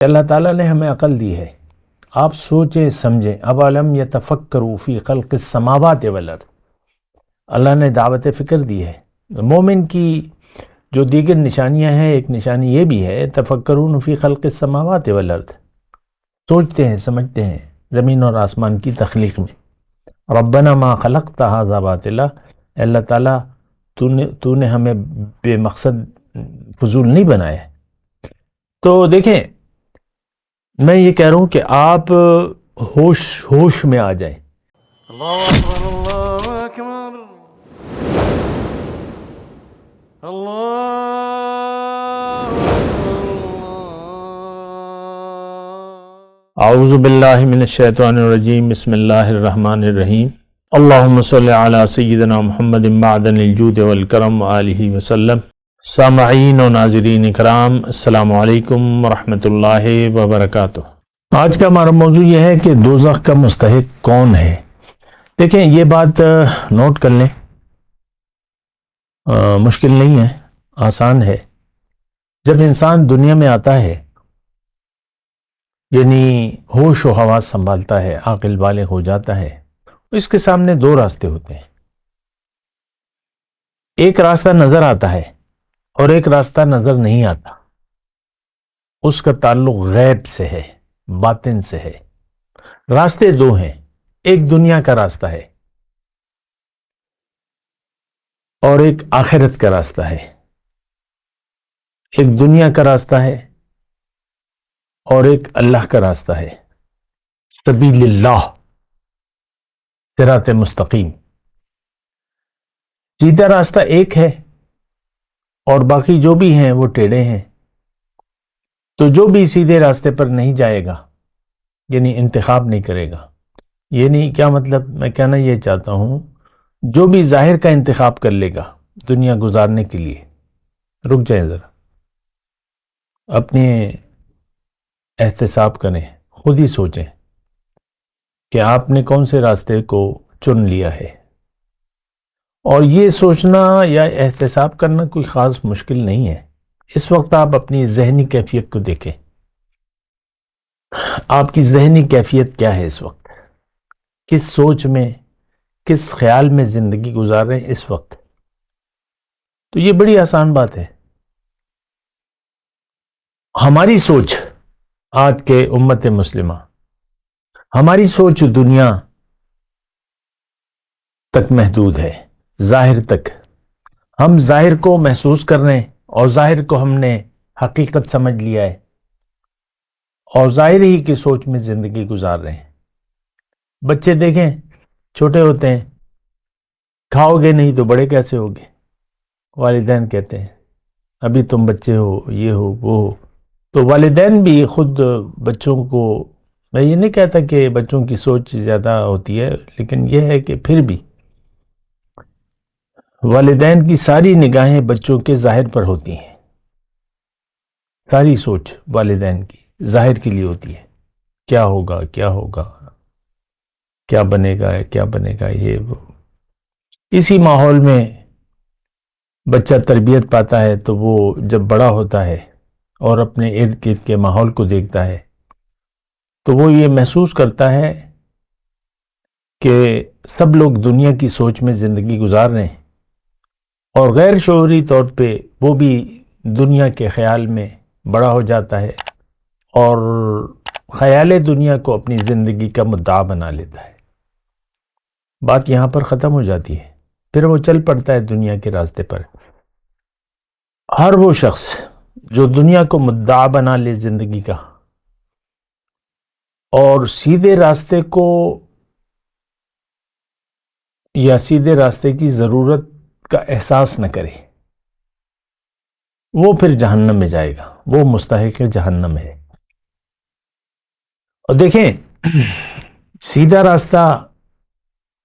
اللہ تعالیٰ نے ہمیں عقل دی ہے، آپ سوچیں سمجھیں۔ اولم یتفکروا فی خلق السماوات والارض، اللہ نے دعوت فکر دی ہے۔ مومن کی جو دیگر نشانیاں ہیں، ایک نشانی یہ بھی ہے تفکرون فی خلق السماوات والارض، سوچتے ہیں سمجھتے ہیں زمین اور آسمان کی تخلیق میں۔ ربنا ما خلقت ھذا باطلا، اللہ تعالیٰ تو نے ہمیں بے مقصد فضول نہیں بنایا ہے۔ تو دیکھیں، میں یہ کہہ رہا ہوں کہ آپ ہوش میں آ جائیں۔ اللہ اکبر اللہ اکبر اللہ اعوذ باللہ من الشیطان الرجیم، بسم اللہ الرحمن الرحیم۔ اللہم صلی علی سیدنا محمد معدن الجود والکرم آلہ وسلم۔ سامعین و ناظرین اکرام، السلام علیکم ورحمۃ اللہ وبرکاتہ۔ آج کا ہمارا موضوع یہ ہے کہ دوزخ کا مستحق کون ہے۔ دیکھیں، یہ بات نوٹ کر لیں، مشکل نہیں ہے، آسان ہے۔ جب انسان دنیا میں آتا ہے، یعنی ہوش و حواس سنبھالتا ہے، عاقل بالغ ہو جاتا ہے، اس کے سامنے دو راستے ہوتے ہیں۔ ایک راستہ نظر آتا ہے اور ایک راستہ نظر نہیں آتا۔ اس کا تعلق غیب سے ہے، باطن سے ہے۔ راستے دو ہیں، ایک دنیا کا راستہ ہے اور ایک آخرت کا راستہ ہے۔ ایک دنیا کا راستہ ہے اور ایک اللہ کا راستہ ہے، سبیل اللہ، صراط مستقیم۔ سیدھا راستہ ایک ہے اور باقی جو بھی ہیں وہ ٹیڑھے ہیں۔ تو جو بھی سیدھے راستے پر نہیں جائے گا، یعنی انتخاب نہیں کرے گا، یہ نہیں، کیا مطلب، میں کہنا یہ چاہتا ہوں، جو بھی ظاہر کا انتخاب کر لے گا دنیا گزارنے کے لیے، رک جائیں ذرا، اپنے احتساب کریں، خود ہی سوچیں کہ آپ نے کون سے راستے کو چن لیا ہے۔ اور یہ سوچنا یا احتساب کرنا کوئی خاص مشکل نہیں ہے۔ اس وقت آپ اپنی ذہنی کیفیت کو دیکھیں، آپ کی ذہنی کیفیت کیا ہے اس وقت، کس سوچ میں، کس خیال میں زندگی گزار رہے ہیں اس وقت۔ تو یہ بڑی آسان بات ہے۔ ہماری سوچ آج کے امت مسلمہ، ہماری سوچ دنیا تک محدود ہے، ظاہر تک۔ ہم ظاہر کو محسوس کر رہے ہیں اور ظاہر کو ہم نے حقیقت سمجھ لیا ہے اور ظاہر ہی کی سوچ میں زندگی گزار رہے ہیں۔ بچے دیکھیں، چھوٹے ہوتے ہیں، کھاؤ گے نہیں تو بڑے کیسے ہوگے؟ والدین کہتے ہیں ابھی تم بچے ہو، یہ ہو وہ ہو۔ تو والدین بھی خود بچوں کو، میں یہ نہیں کہتا کہ بچوں کی سوچ زیادہ ہوتی ہے، لیکن یہ ہے کہ پھر بھی والدین کی ساری نگاہیں بچوں کے ظاہر پر ہوتی ہیں، ساری سوچ والدین کی ظاہر کے لیے ہوتی ہے، کیا ہوگا، کیا ہوگا، کیا بنے گا، کیا بنے گا، یہ وہ۔ اسی ماحول میں بچہ تربیت پاتا ہے، تو وہ جب بڑا ہوتا ہے اور اپنے ارد گرد کے ماحول کو دیکھتا ہے تو وہ یہ محسوس کرتا ہے کہ سب لوگ دنیا کی سوچ میں زندگی گزار رہے ہیں اور غیر شعوری طور پہ وہ بھی دنیا کے خیال میں بڑا ہو جاتا ہے اور خیال دنیا کو اپنی زندگی کا مدعا بنا لیتا ہے۔ بات یہاں پر ختم ہو جاتی ہے، پھر وہ چل پڑتا ہے دنیا کے راستے پر۔ ہر وہ شخص جو دنیا کو مدعا بنا لے زندگی کا اور سیدھے راستے کو یا سیدھے راستے کی ضرورت کا احساس نہ کرے، وہ پھر جہنم میں جائے گا، وہ مستحق جہنم ہے۔ اور دیکھیں، سیدھا راستہ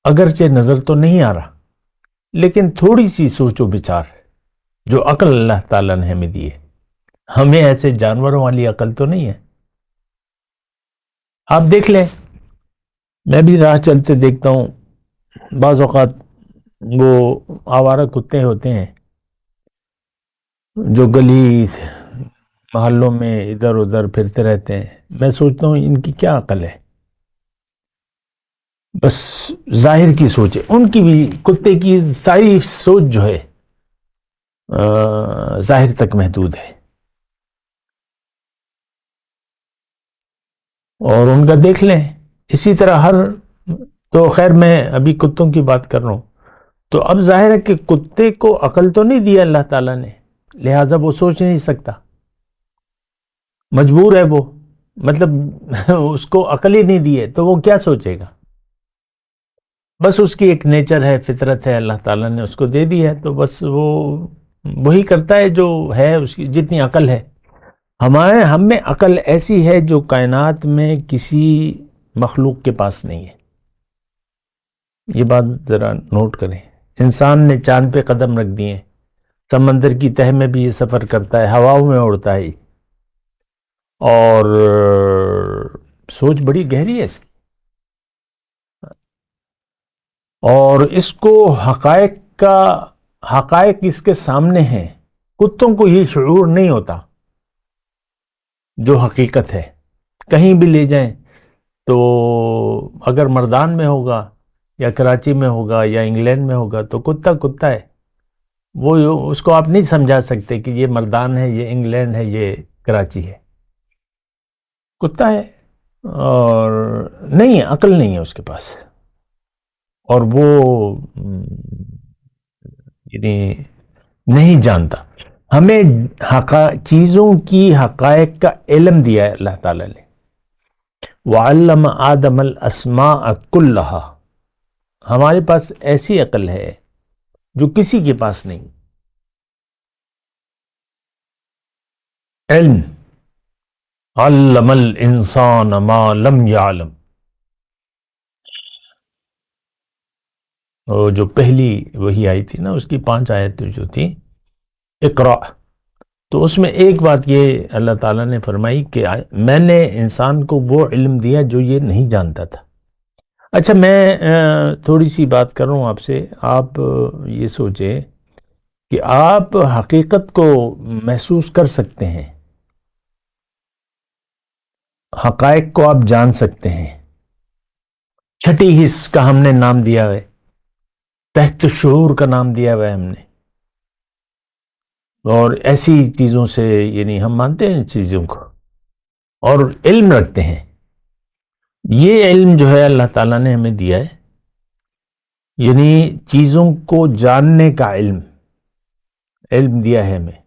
اگرچہ نظر تو نہیں آ رہا، لیکن تھوڑی سی سوچ و بچار جو عقل اللہ تعالیٰ نے ہمیں دی ہے، ہمیں ایسے جانوروں والی عقل تو نہیں ہے۔ آپ دیکھ لیں، میں بھی راہ چلتے دیکھتا ہوں، بعض اوقات وہ آوارہ کتے ہوتے ہیں جو گلی محلوں میں ادھر ادھر پھرتے رہتے ہیں. میں سوچتا ہوں ان کی کیا عقل ہے. بس ظاہر کی سوچ ہے ان کی بھی. کتے کی ساری سوچ جو ہے ظاہر تک محدود ہے. اور ان کا دیکھ لیں اسی طرح تو خیر میں ابھی کتوں کی بات کر رہا ہوں. تو اب ظاہر ہے کہ کتے کو عقل تو نہیں دیا اللہ تعالیٰ نے، لہٰذا وہ سوچ نہیں سکتا، مجبور ہے وہ. مطلب اس کو عقل ہی نہیں دی ہے تو وہ کیا سوچے گا. بس اس کی ایک نیچر ہے، فطرت ہے، اللہ تعالیٰ نے اس کو دے دی ہے، تو بس وہ وہی کرتا ہے جو ہے اس کی جتنی عقل ہے. ہم میں عقل ایسی ہے جو کائنات میں کسی مخلوق کے پاس نہیں ہے. یہ بات ذرا نوٹ کریں. انسان نے چاند پہ قدم رکھ دیے، سمندر کی تہ میں بھی یہ سفر کرتا ہے، ہواؤں میں اڑتا ہے، اور سوچ بڑی گہری ہے اس کی. اور اس کو حقائق اس کے سامنے ہیں. کتوں کو یہ شعور نہیں ہوتا جو حقیقت ہے. کہیں بھی لے جائیں تو اگر مردان میں ہوگا یا کراچی میں ہوگا یا انگلینڈ میں ہوگا تو کتا ہے. وہ اس کو آپ نہیں سمجھا سکتے کہ یہ مردان ہے، یہ انگلینڈ ہے، یہ کراچی ہے. کتا ہے اور نہیں، عقل نہیں ہے اس کے پاس. اور وہ یعنی نہیں جانتا. ہمیں چیزوں کی حقائق کا علم دیا ہے اللہ تعالیٰ نے. وَعَلَّمَ آدَمَ الْأَسْمَاءَ كُلَّهَا. ہمارے پاس ایسی عقل ہے جو کسی کے پاس نہیں. علم علم الانسان ما لم يعلم. اور جو پہلی وہی آئی تھی نا، اس کی 5 آیتیں جو تھی اقرا، تو اس میں ایک بات یہ اللہ تعالیٰ نے فرمائی کہ میں نے انسان کو وہ علم دیا جو یہ نہیں جانتا تھا. اچھا میں تھوڑی سی بات کر رہا ہوں آپ سے. آپ یہ سوچیں کہ آپ حقیقت کو محسوس کر سکتے ہیں، حقائق کو آپ جان سکتے ہیں. چھٹی حس کا ہم نے نام دیا ہے، تحت شعور کا نام دیا ہوا ہے ہم نے. اور ایسی چیزوں سے یعنی ہم مانتے ہیں چیزوں کو اور علم رکھتے ہیں. یہ علم جو ہے اللہ تعالیٰ نے ہمیں دیا ہے، یعنی چیزوں کو جاننے کا علم دیا ہے ہمیں.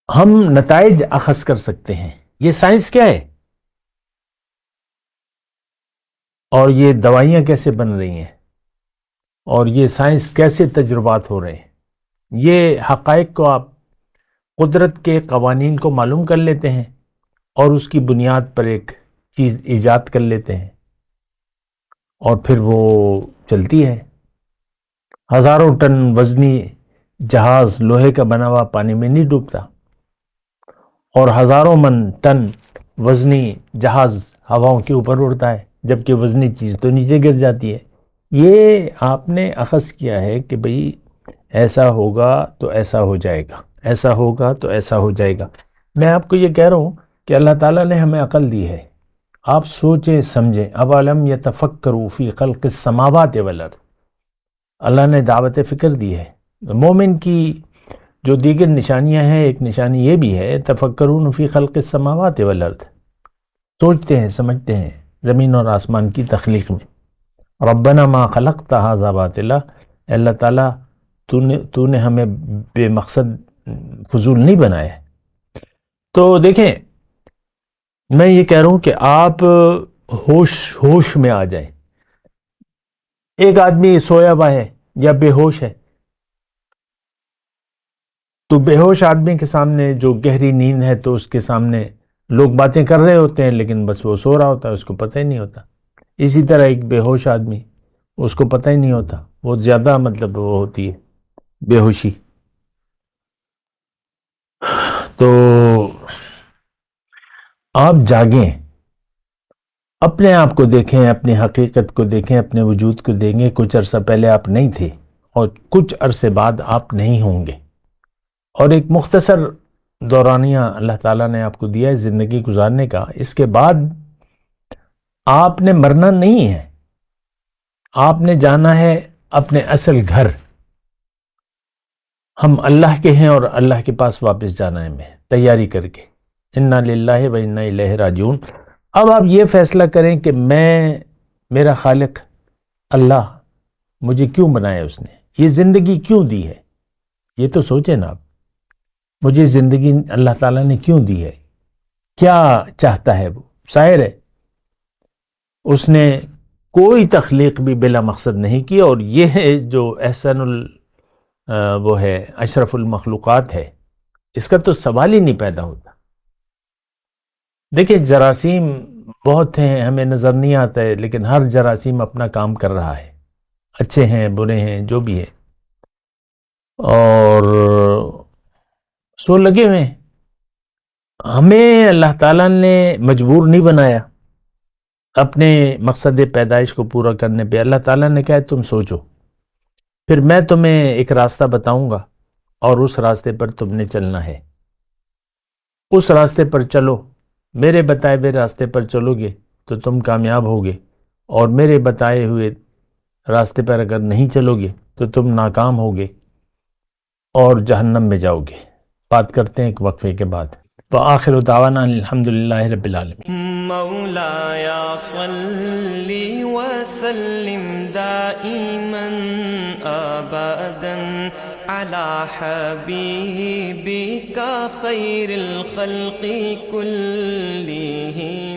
ہم نتائج اخذ کر سکتے ہیں. یہ سائنس کیا ہے اور یہ دوائیاں کیسے بن رہی ہیں اور یہ سائنس کیسے تجربات ہو رہے ہیں، یہ حقائق کو آپ قدرت کے قوانین کو معلوم کر لیتے ہیں اور اس کی بنیاد پر ایک چیز ایجاد کر لیتے ہیں اور پھر وہ چلتی ہے. ہزاروں ٹن وزنی جہاز لوہے کا بنا ہوا پانی میں نہیں ڈوبتا، اور ہزاروں ٹن وزنی جہاز ہواؤں کے اوپر اڑتا ہے، جبکہ وزنی چیز تو نیچے گر جاتی ہے. یہ آپ نے اخذ کیا ہے کہ بھئی ایسا ہوگا تو ایسا ہو جائے گا، ایسا ہوگا تو ایسا ہو جائے گا. میں آپ کو یہ کہہ رہا ہوں کہ اللہ تعالیٰ نے ہمیں عقل دی ہے. آپ سوچیں سمجھیں. اولم یتفکروا فی خلق السماوات والارض. اللہ نے دعوت فکر دی ہے. مومن کی جو دیگر نشانیاں ہیں، ایک نشانی یہ بھی ہے تفکرون فی خلق السماوات والارض، سوچتے ہیں سمجھتے ہیں زمین اور آسمان کی تخلیق میں. ربنا ما خلقت ھذا باطلا. اللہ تعالیٰ تو نے ہمیں بے مقصد فضول نہیں بنایا. تو دیکھیں میں یہ کہہ رہا ہوں کہ آپ ہوش میں آ جائیں. ایک آدمی سویا ہوا ہے یا بے ہوش ہے، تو بے ہوش آدمی کے سامنے جو گہری نیند ہے تو اس کے سامنے لوگ باتیں کر رہے ہوتے ہیں، لیکن بس وہ سو رہا ہوتا ہے، اس کو پتہ ہی نہیں ہوتا. اسی طرح ایک بے ہوش آدمی، اس کو پتہ ہی نہیں ہوتا. وہ زیادہ مطلب وہ ہوتی ہے بے ہوشی. تو آپ جاگیں، اپنے آپ کو دیکھیں، اپنی حقیقت کو دیکھیں، اپنے وجود کو دیکھیں. کچھ عرصہ پہلے آپ نہیں تھے اور کچھ عرصے بعد آپ نہیں ہوں گے. اور ایک مختصر دورانیہ اللہ تعالیٰ نے آپ کو دیا ہے زندگی گزارنے کا، اس کے بعد آپ نے مرنا نہیں ہے، آپ نے جانا ہے اپنے اصل گھر. ہم اللہ کے ہیں اور اللہ کے پاس واپس جانا ہے ہمیں تیاری کر کے. انا للہ و انا الیہ راجعون. اب آپ یہ فیصلہ کریں کہ میرا خالق اللہ مجھے کیوں بنایا، اس نے یہ زندگی کیوں دی ہے، یہ تو سوچیں نا آپ. مجھے زندگی اللہ تعالیٰ نے کیوں دی ہے، کیا چاہتا ہے وہ؟ ظاہر ہے اس نے کوئی تخلیق بھی بلا مقصد نہیں کی، اور یہ جو احسن وہ ہے اشرف المخلوقات ہے، اس کا تو سوال ہی نہیں پیدا ہوتا. دیکھیں جراثیم بہت ہیں، ہمیں نظر نہیں آتا ہے، لیکن ہر جراثیم اپنا کام کر رہا ہے، اچھے ہیں برے ہیں جو بھی ہے، اور سو لگے ہوئے ہیں. ہمیں اللہ تعالیٰ نے مجبور نہیں بنایا اپنے مقصد پیدائش کو پورا کرنے پہ. اللہ تعالیٰ نے کہا تم سوچو، پھر میں تمہیں ایک راستہ بتاؤں گا اور اس راستے پر تم نے چلنا ہے. اس راستے پر چلو، میرے بتائے ہوئے راستے پر چلو گے تو تم کامیاب ہوگے، اور میرے بتائے ہوئے راستے پر اگر نہیں چلو گے تو تم ناکام ہوگے اور جہنم میں جاؤ گے. بات کرتے ہیں ایک وقفے کے بعد. وآخر دعوانا الحمدللہ رب العالمین. مولاي صل وسلم دائما ابدا على حبيبك خير الخلق كلهم.